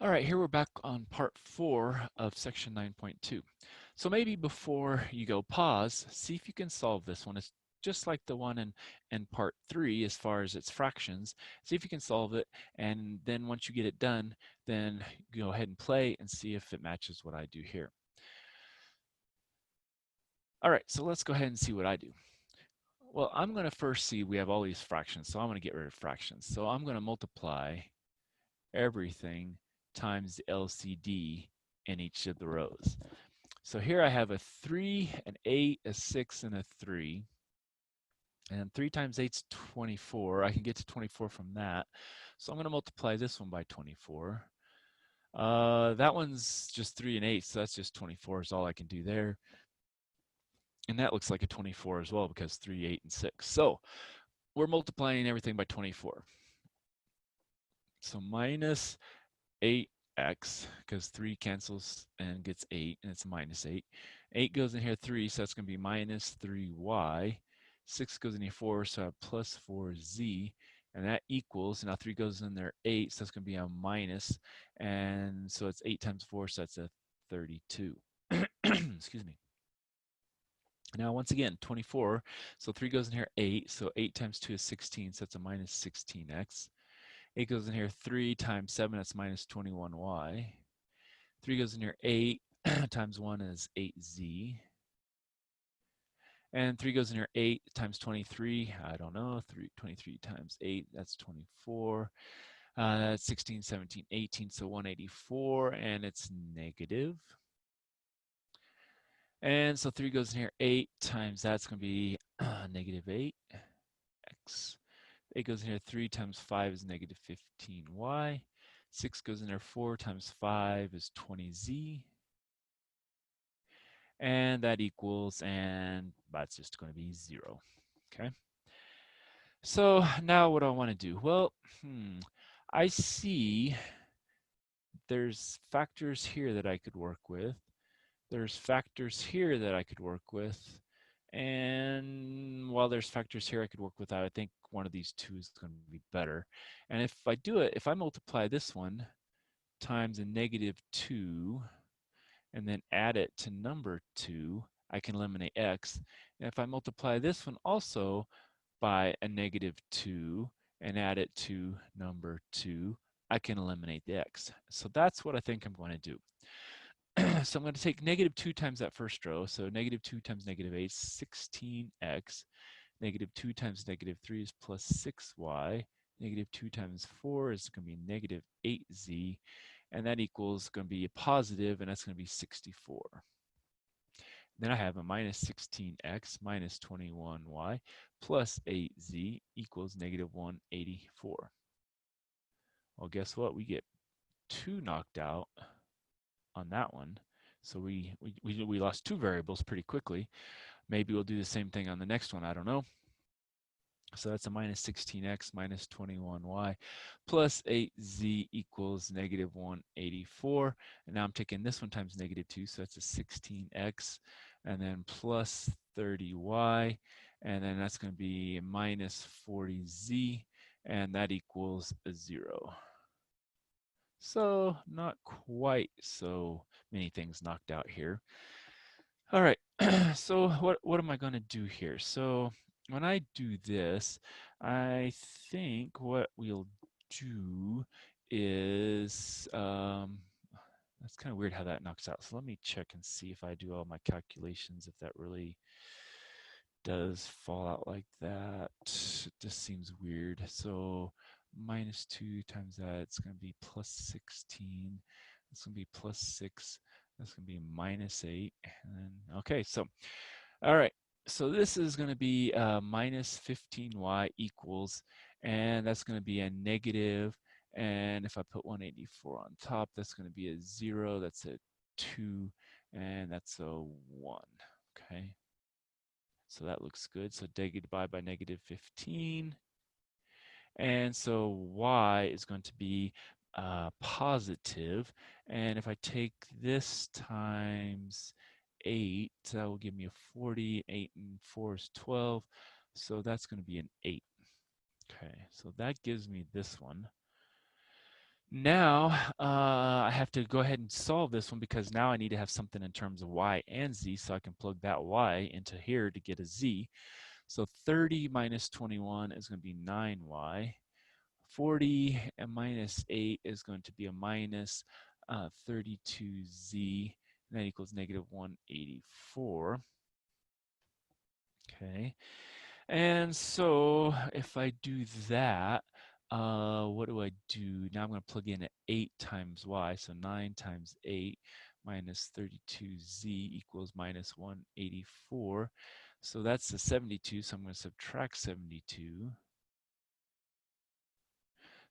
All right, here we're back on part 4 of section 9.2. So maybe before you go pause, see if you can solve this one. It's just like the one in part 3 as far as its fractions. See if you can solve it, and then once you get it done, then go ahead and play and see if it matches what I do here. All right, so let's go ahead and see what I do. Well, I'm going to first see we have all these fractions, so I'm going to get rid of fractions. So I'm going to multiply everything times the LCD in each of the rows. So here I have a 3, an 8, a 6, and a 3. And 3 times 8 is 24. I can get to 24 from that. So I'm going to multiply this one by 24. That one's just 3 and 8, so that's just 24 is all I can do there. And that looks like a 24 as well because 3, 8, and 6. So we're multiplying everything by 24. So minus 8x, because 3 cancels and gets 8, and it's minus 8. 8 goes in here 3, so that's going to be minus 3y. 6 goes in here 4, so I have plus 4z. And that equals, now 3 goes in there 8, so that's going to be a minus. And so it's 8 times 4, so that's a 32. Excuse me. Now, once again, 24. So 3 goes in here 8, so 8 times 2 is 16, so that's a minus 16x. 8 goes in here 3 times 7, that's minus 21y. 3 goes in here 8 times 1 is 8z. And 3 goes in here 8 times 23, I don't know, 23 times 8, that's 24. That's 16, 17, 18, so 184, and it's negative. And so 3 goes in here 8 times that's going to be negative 8x. 8 goes in here 3 times 5 is negative 15y. 6 goes in there 4 times 5 is 20z. And that equals, and that's just going to be 0. Okay. So now what do I want to do? Well, I see there's factors here that I could work with. There's factors here that I could work with. And while there's factors here I could work with, I think one of these two is going to be better. And if I do it, if I multiply this one times a negative 2 and then add it to number 2, I can eliminate x. And if I multiply this one also by a negative 2 and add it to number 2, I can eliminate the x. So that's what I think I'm going to do. So I'm going to take negative 2 times that first row. So negative 2 times negative 8 is 16x. Negative 2 times negative 3 is plus 6y. Negative 2 times 4 is going to be negative 8z. And that equals going to be a positive, and that's going to be 64. Then I have a minus 16x minus 21y plus 8z equals negative 184. Well, guess what? We get 2 knocked out on that one. So we lost 2 variables pretty quickly. Maybe we'll do the same thing on the next one. I don't know. So that's a minus 16x minus 21y plus 8z equals negative 184. And now I'm taking this one times negative 2, so that's a 16x, and then plus 30y, and then that's going to be minus 40z, and that equals a 0. So not quite so many things knocked out here. All right, so what am I going to do here? So when I do this, I think what we'll do is, that's kind of weird how that knocks out. So let me check and see if I do all my calculations, if that really does fall out like that. It just seems weird. So minus 2 times that, it's going to be plus 16. It's going to be plus 6. That's going to be minus 8. And then, okay, so, all right. So this is going to be minus 15y equals, and that's going to be a negative. And if I put 184 on top, that's going to be a 0. That's a 2. And that's a 1. Okay. So that looks good. So divide by negative 15. And so y is going to be positive. And if I take this times 8, that will give me a 40. 8 and 4 is 12. So that's going to be an 8. Okay, so that gives me this one. Now I have to go ahead and solve this one because now I need to have something in terms of y and z, so I can plug that y into here to get a z. So 30 minus 21 is going to be 9y. 40 and minus 8 is going to be a minus 32z, and that equals negative 184. Okay, and so if I do that, what do I do? Now I'm going to plug in 8 times y, so 9 times 8 minus 32z equals minus 184. So that's the 72, so I'm going to subtract 72.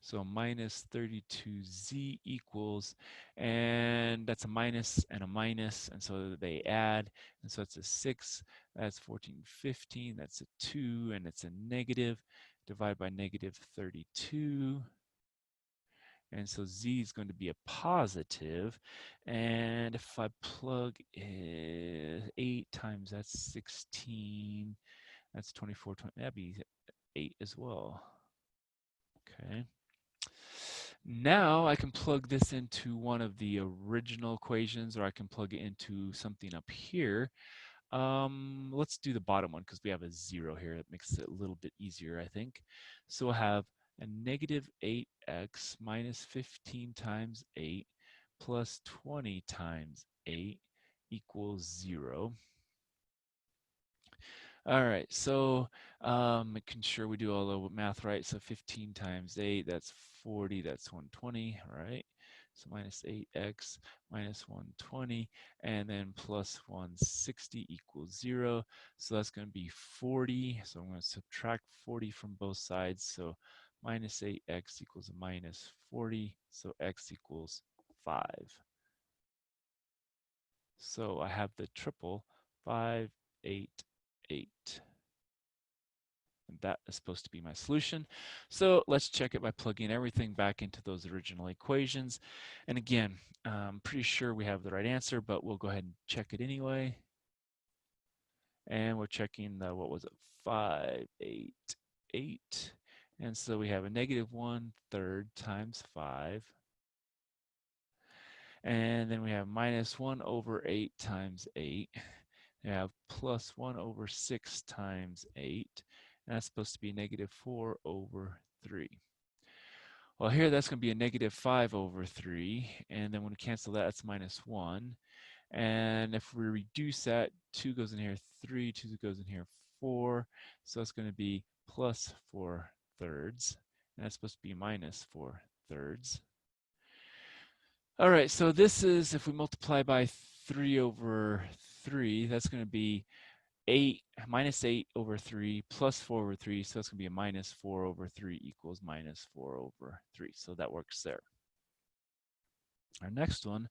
So minus 32z equals, and that's a minus and a minus, and so they add, and so it's a 6, that's 14, 15, that's a 2, and it's a negative, divide by negative 32, and so z is going to be a positive, and if I plug 8 times, that's 16, that's 24, 20, that'd be 8 as well. Okay. Now I can plug this into one of the original equations, or I can plug it into something up here. Let's do the bottom one because we have a 0 here. It makes it a little bit easier, I think. So we'll have a negative 8x minus 15 times 8 plus 20 times 8 equals 0. All right, so making sure we do all the math right. So 15 times 8, that's 40, that's 120, right? So minus 8x minus 120, and then plus 160 equals 0. So that's going to be 40. So I'm going to subtract 40 from both sides. So minus 8x equals a minus 40. So x equals 5. So I have the triple 5, 8, 8. And that is supposed to be my solution. So let's check it by plugging everything back into those original equations. And again, I'm pretty sure we have the right answer, but we'll go ahead and check it anyway. And we're checking the, what was it, 5, 8, 8. And so we have a negative 1/3 times 5. And then we have minus 1/8 times 8. We have plus 1/6 times 8. And that's supposed to be negative 4/3. Well, here that's going to be a negative 5/3. And then when we cancel that, it's minus 1. And if we reduce that, 2 goes in here, 3, 2 goes in here, 4. So it's going to be plus 4/3. And that's supposed to be minus 4/3. All right, so this is, if we multiply by 3/3, that's going to be 8 minus 8/3 plus 4/3, so that's going to be a minus 4/3 equals minus 4/3. So that works there. Our next one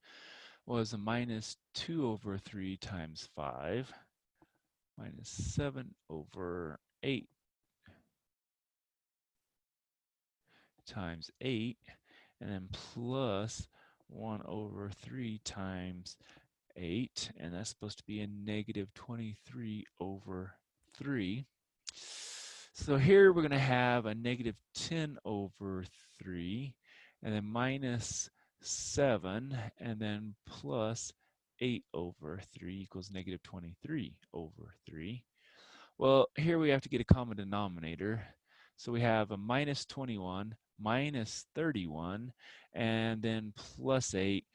was a minus 2/3 times 5 minus 7/8 times 8, and then plus 1/3 times 8, and that's supposed to be a negative 23/3. So here we're going to have a negative 10/3, and then minus 7, and then plus 8/3 equals negative 23/3. Well, here we have to get a common denominator. So we have a minus 21, minus 31, and then plus 8.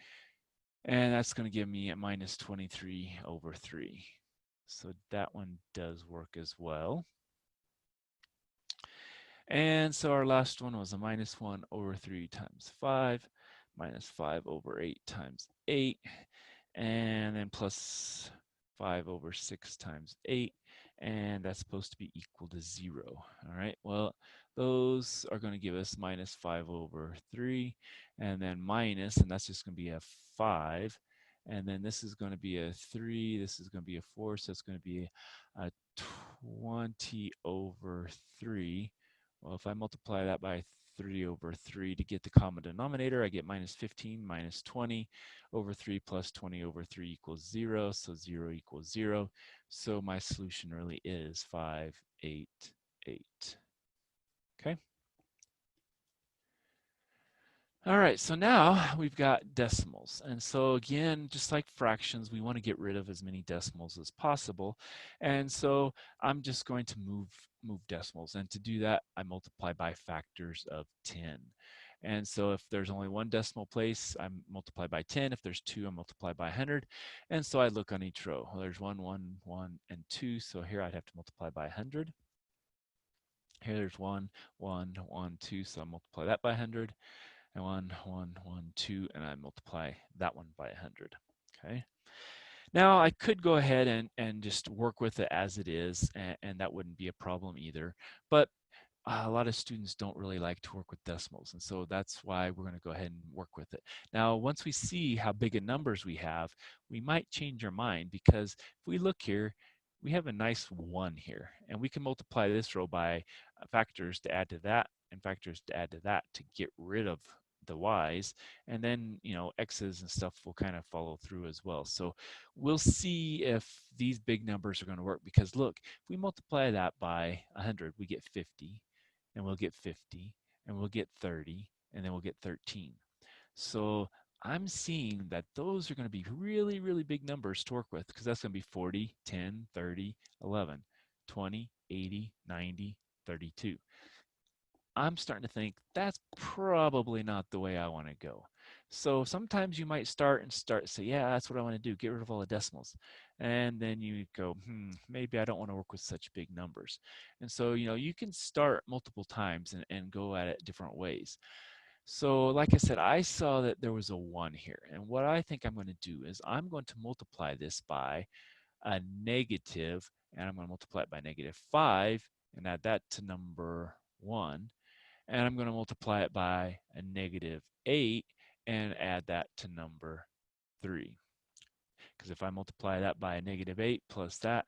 And that's going to give me a minus 23/3. So that one does work as well. And so our last one was a minus 1/3 times 5, minus 5/8 times 8, and then plus 5/6 times 8, and that's supposed to be equal to 0. All right, well, those are going to give us minus 5/3, and then minus, and that's just going to be a 5, and then this is going to be a 3, this is going to be a 4, so it's going to be a 20/3. Well, if I multiply that by 3/3 to get the common denominator, I get minus 15 minus 20/3 plus 20/3 equals 0, so 0 equals 0. So my solution really is 5, 8, 8. Okay. All right, so now we've got decimals. And so again, just like fractions, we want to get rid of as many decimals as possible. And so I'm just going to move decimals. And to do that, I multiply by factors of 10. And so if there's only one decimal place, I multiply by 10. If there's two, I multiply by 100. And so I look on each row. Well, there's 1, 1, 1, and 2. So here I'd have to multiply by 100. Here there's 1, 1, 1, 2. So I multiply that by 100. And 1, 1, 1, 2, and I multiply that one by 100. Okay. Now I could go ahead and just work with it as it is, and that wouldn't be a problem either. But a lot of students don't really like to work with decimals, and so that's why we're going to go ahead and work with it. Now, once we see how big of numbers we have, we might change our mind, because if we look here, we have a nice 1 here, and we can multiply this row by factors to add to that and factors to add to that to get rid of the y's, and then x's and stuff will kind of follow through as well. So we'll see if these big numbers are going to work, because look, if we multiply that by 100, we get 50, and we'll get 50, and we'll get 30, and then we'll get 13. So I'm seeing that those are going to be really, really big numbers to work with, because that's going to be 40, 10, 30, 11, 20, 80, 90, 32. I'm starting to think that's probably not the way I want to go. So sometimes you might start say, yeah, that's what I want to do, get rid of all the decimals. And then you go, maybe I don't want to work with such big numbers. And so, you can start multiple times and go at it different ways. So like I said, I saw that there was a 1 here. And what I think I'm going to do is I'm going to multiply this by a negative, and I'm going to multiply it by -5 and add that to number 1. And I'm going to multiply it by a -8 and add that to number 3. Because if I multiply that by a -8 plus that,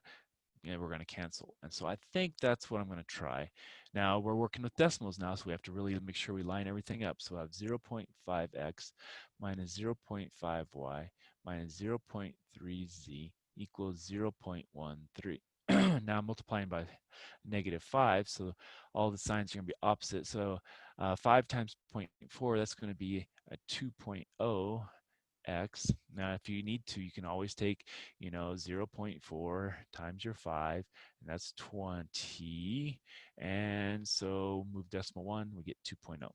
we're going to cancel. And so I think that's what I'm going to try. Now we're working with decimals now, so we have to really make sure we line everything up. So I have 0.5x minus 0.5y minus 0.3z equals 0.13. Now I'm multiplying by -5, so all the signs are going to be opposite. So 5 times 0.4, that's going to be a 2.0 x. Now, if you need to, you can always take, 0.4 times your 5, and that's 20. And so move decimal 1, we get 2.0.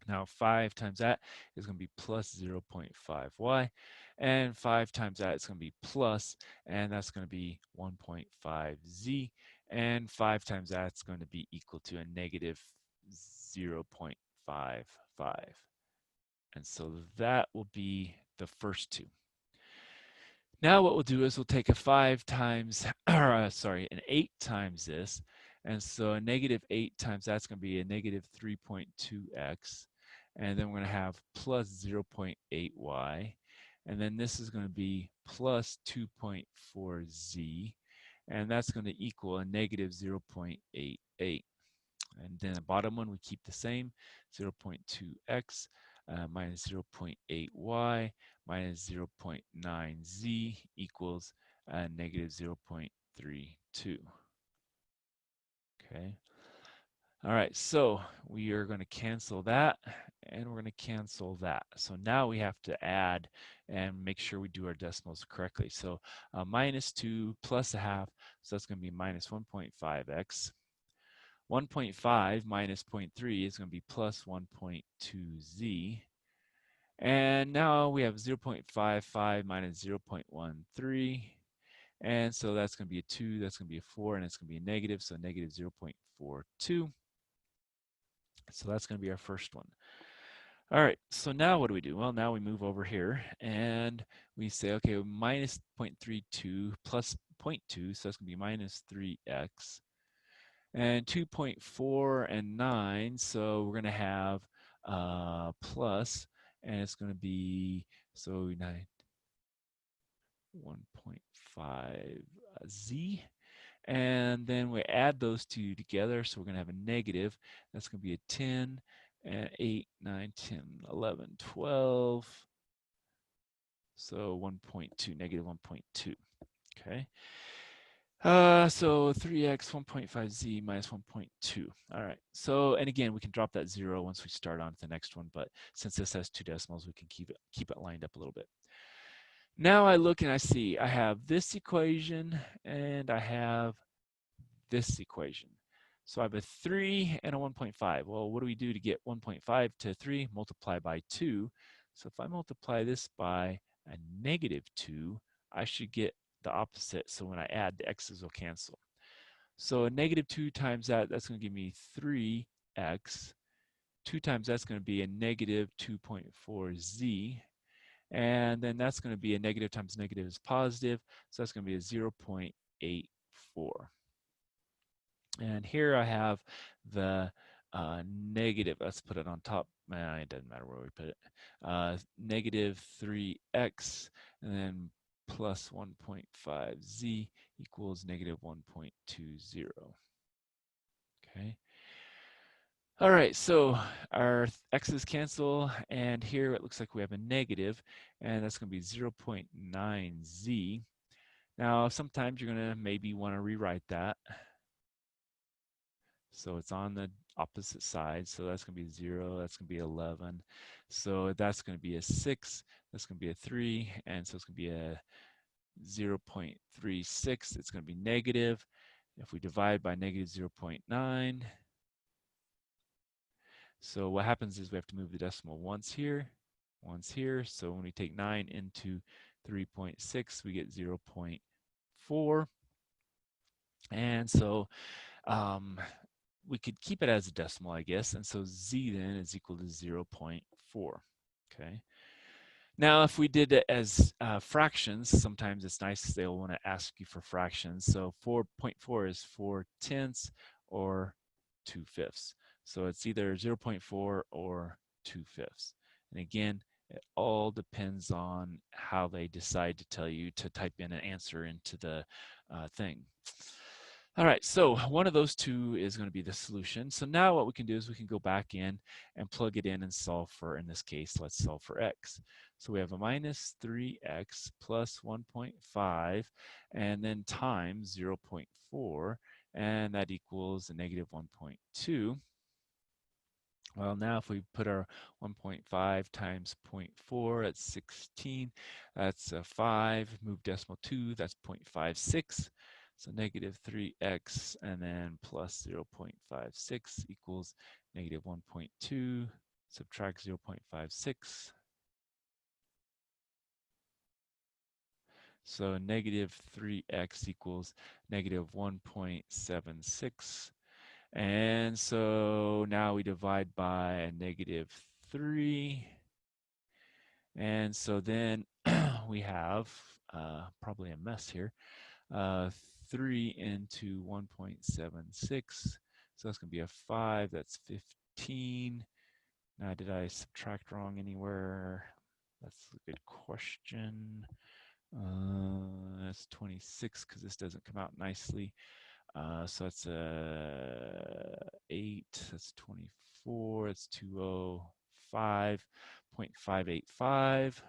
Now 5 times that is going to be plus 0.5y, and 5 times that is going to be plus, and that's going to be 1.5z, and 5 times that is going to be equal to a negative 0.55. And so that will be the first two. Now what we'll do is we'll take a 5 times, or sorry, an 8 times this. And so a -8 times that's going to be a -3.2x. And then we're going to have plus 0.8y. And then this is going to be plus 2.4z. And that's going to equal a -0.88. And then the bottom one we keep the same, 0.2x minus 0.8y minus 0.9z equals -0.32. Okay. All right, so we are going to cancel that, and we're going to cancel that. So now we have to add and make sure we do our decimals correctly. So -2 plus a half, so that's going to be minus 1.5x. 1.5 minus 0.3 is going to be plus 1.2z. And now we have 0.55 minus 0.13. And so that's going to be a 2, that's going to be a 4, and it's going to be a negative, so negative 0.42. So that's going to be our first one. All right, so now what do we do? Well, now we move over here and we say, okay, minus 0.32 plus 0.2, so that's going to be minus 3x. And 2.4 and 9, so we're going to have plus, and it's going to be, so 9, 1.5z. And then we add those two together, so we're going to have a negative. That's going to be a 10, and 8, 9, 10, 11, 12. So 1.2, negative 1.2. Okay. So 3x 1.5z minus 1.2. All right. So, and again, we can drop that 0 once we start on to the next one, but since this has 2 decimals, we can keep it lined up a little bit. Now I look and I see I have this equation and I have this equation. So I have a 3 and a 1.5. Well, what do we do to get 1.5 to 3? Multiply by 2. So if I multiply this by a negative 2, I should get the opposite. So when I add, the x's will cancel. So a negative 2 times that, that's going to give me 3x. 2 times that's going to be a negative 2.4z. And then that's going to be a negative times negative is positive. So that's going to be a 0.84. And here I have the negative, let's put it on top, it doesn't matter where we put it, negative 3x, and then plus 1.5z equals negative 1.20. Okay. All right, so our x's cancel, and here it looks like we have a negative, and that's going to be 0.9z. Now, sometimes you're going to maybe want to rewrite that. So it's on the opposite side. So that's going to be 0, that's going to be 11. So that's going to be a 6, that's going to be a 3, and so it's going to be a 0.36. It's going to be negative. If we divide by negative 0.9, so what happens is we have to move the decimal once here. So when we take 9 into 3.6, we get 0.4. And so we could keep it as a decimal, I guess. And so z then is equal to 0.4. Okay. Now, if we did it as fractions, sometimes it's nice they'll want to ask you for fractions. So 4.4 is 4/10 or 2/5. So it's either 0.4 or 2/5. And again, it all depends on how they decide to tell you to type in an answer into the thing. All right, so one of those two is going to be the solution. So now what we can do is we can go back in and plug it in and solve for, in this case, let's solve for x. So we have a minus 3x plus 1.5 and then times 0.4, and that equals a negative 1.2. Well, now if we put our 1.5 times 0.4, that's 16. That's a 5. Move decimal 2, that's 0.56. So negative 3x and then plus 0.56 equals negative 1.2. Subtract 0.56. So negative 3x equals negative 1.76. And so now we divide by a negative 3. And so then we have probably a mess here. 3 into 1.76. So that's going to be a 5. That's 15. Now, did I subtract wrong anywhere? That's a good question. That's 26 because this doesn't come out nicely. So that's 8, that's 24, that's 205.585.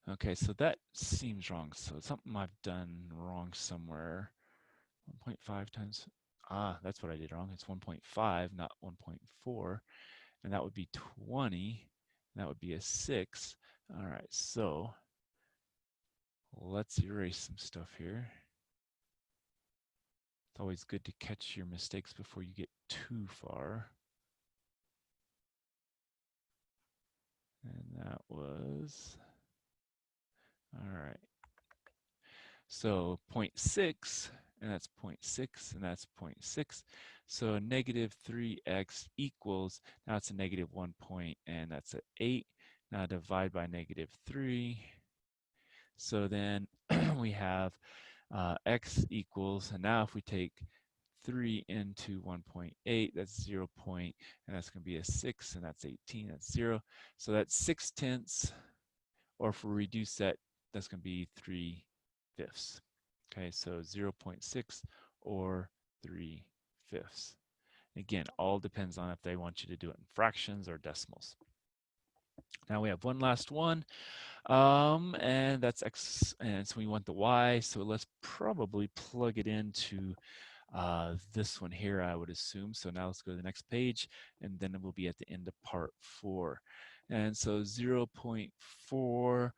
Okay, so that seems wrong. So something I've done wrong somewhere. 1.5 times, that's what I did wrong. It's 1.5, not 1.4. And that would be 20. And that would be a 6. All right, so let's erase some stuff here. It's always good to catch your mistakes before you get too far. And that was, all right. So 0.6, and that's 0.6, and that's 0.6. So negative 3x equals, now it's a negative 1 point, and that's an 8. Now divide by negative 3. So then we have x equals, and now if we take 3 into 1.8, that's 0 point, and that's going to be a 6, and that's 18, that's 0. So that's 6/10, or if we reduce that, that's going to be 3/5. Okay, so 0.6 or 3/5. Again, all depends on if they want you to do it in fractions or decimals. Now we have one last one, and that's x, and so we want the y, so let's probably plug it into this one here, I would assume. So now let's go to the next page, and then we'll be at the end of part 4. And so 0.4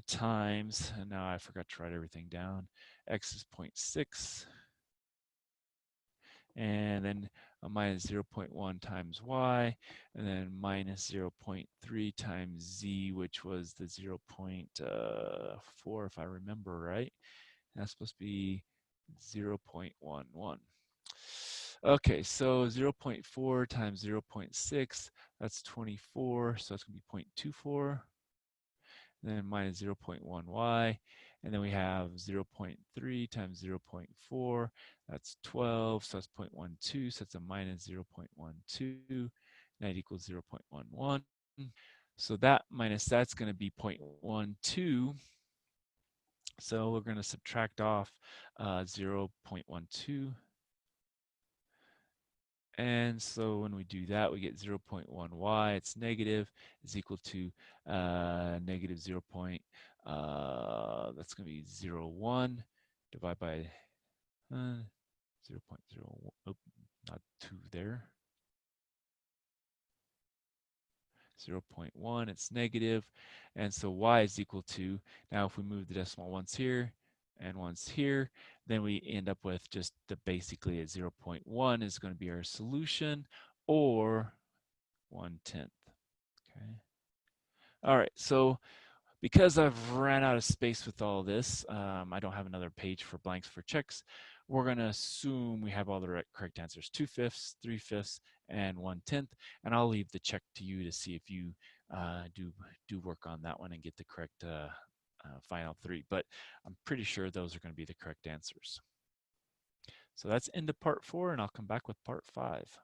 times, and now I forgot to write everything down, x is 0.6, and then minus 0.1 times y, and then minus 0.3 times z, which was the 0.4, if I remember right. That's supposed to be 0.11. Okay, so 0.4 times 0.6, that's 24, so that's going to be 0.24. Then minus 0.1y, and then we have 0.3 times 0.4, that's 12, so that's 0.12, so that's a minus 0.12, that equals 0.11. So that minus that's going to be 0.12, so we're going to subtract off 0.12. And so when we do that, we get 0.1y, it's negative, is equal to negative 0. That's going to be 0.1 divided by 0.01, oh, not 2 there. 0.1, it's negative, and so y is equal to, now if we move the decimal once here and once here, then we end up with just the basically a 0.1 is going to be our solution, or 1/10. Okay. All right, so because I've ran out of space with all this, I don't have another page for blanks for checks. We're going to assume we have all the correct answers: 2/5, 3/5, and 1/10. And I'll leave the check to you to see if you do work on that one and get the correct final 3. But I'm pretty sure those are going to be the correct answers. So that's end of part 4, and I'll come back with part 5.